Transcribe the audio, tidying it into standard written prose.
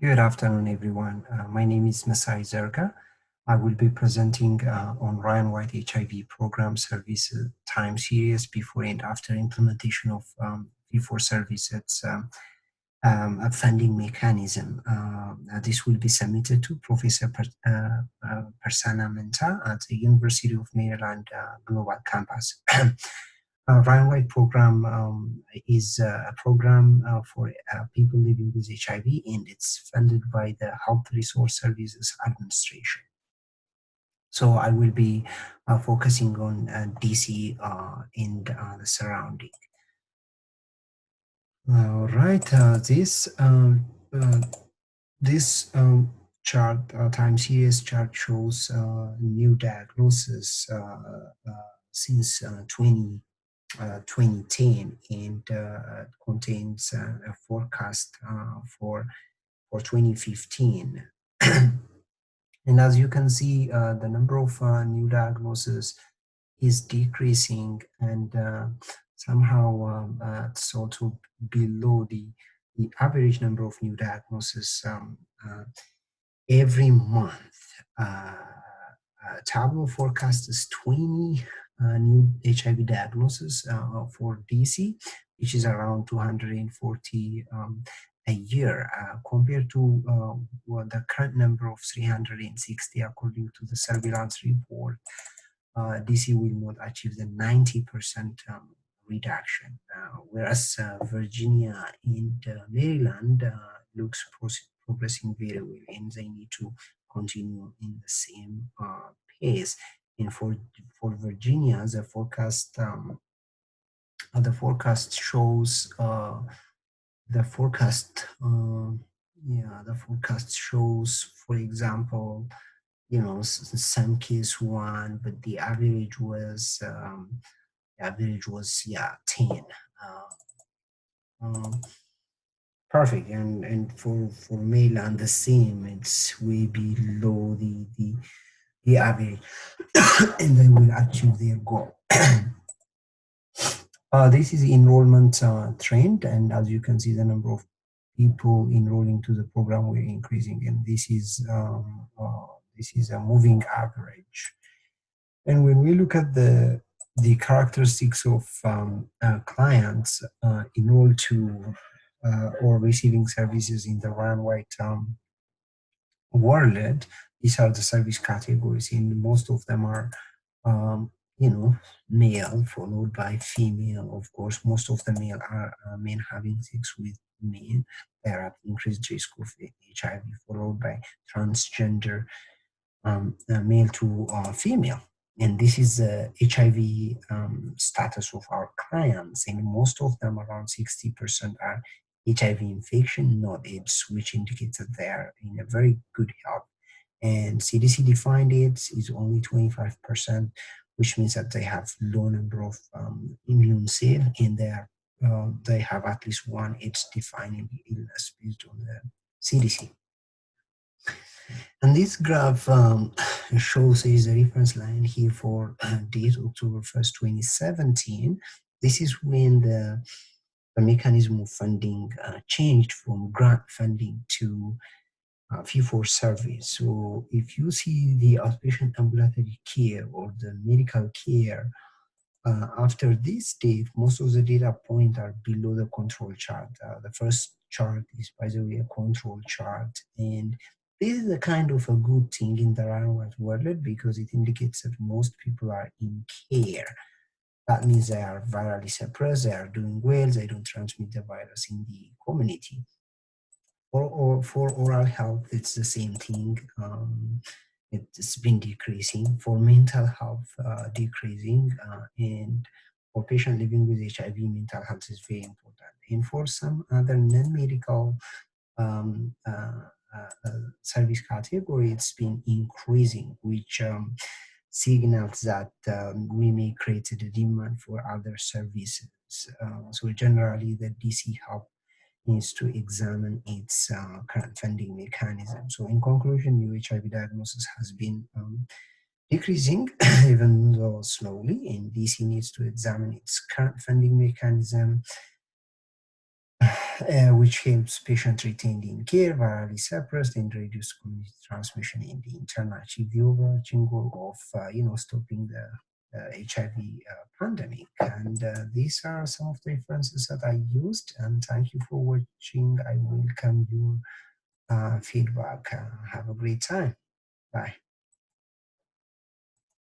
Good afternoon, everyone. My name is Messay Zerga. I will be presenting on Ryan White HIV program service time series before and after implementation of P4 service. It's a funding mechanism. This will be submitted to Professor Persana Menta at the University of Maryland Global Campus. Ryan White program is a program for people living with HIV, and it's funded by the Health Resource Services Administration. So I will be focusing on DC and the surrounding. All right, this chart, time series chart shows new diagnosis since 2010 and contains a forecast for 2015. And as you can see, the number of new diagnoses is decreasing, and somehow it's also below the average number of new diagnoses every month. Tableau forecasts 20 new HIV diagnoses for DC, which is around 240 a year, compared to the current number of 360 according to the surveillance report. DC will not achieve the 90% reduction, whereas Virginia and Maryland looks progressing very well, and they need to continue in the same pace. And for Virginia, the forecast shows the forecast shows, for example, some case 1, but the average was 10. Perfect. And for Maryland, the same. It's way below the average, and they will achieve their goal. This is enrollment trend, and as you can see, the number of people enrolling to the program were increasing, and this is a moving average. And when we look at the characteristics of clients enrolled to or receiving services in the Ryan White world, these are the service categories, and most of them are male followed by female. Of course, most of the male are men having sex with men. They are at increased risk of HIV, followed by transgender, male to female. And this is the HIV status of our clients, and most of them, around 60%, are HIV infection, not AIDS, which indicates that they are in a very good health. And CDC defined AIDS is only 25%, which means that they have low number of immune cells, and they have at least one AIDS-defining illness based on the CDC. And this graph shows is a reference line here for date October 1st, 2017. This is when the mechanism of funding changed from grant funding to fee-for service. So if you see the outpatient ambulatory care or the medical care, after this date, most of the data points are below the control chart. The first chart is, by the way, a control chart, and this is a kind of a good thing in the Ryan White world because it indicates that most people are in care. That means they are virally suppressed, they are doing well, they don't transmit the virus in the community. For oral health, it's the same thing. It's been decreasing. For mental health, decreasing. And for patients living with HIV, mental health is very important. And for some other non-medical service category, it's been increasing, which signals that we may create a demand for other services. So generally, the DC Health needs to examine its current funding mechanism. So in conclusion, new HIV diagnosis has been decreasing, even though slowly, and DC needs to examine its current funding mechanism. which helps patients retained in care, virally suppressed, and reduce community transmission in the internal, achieve the overarching goal of stopping the HIV pandemic. And these are some of the references that I used. And thank you for watching. I welcome your feedback. Have a great time. Bye.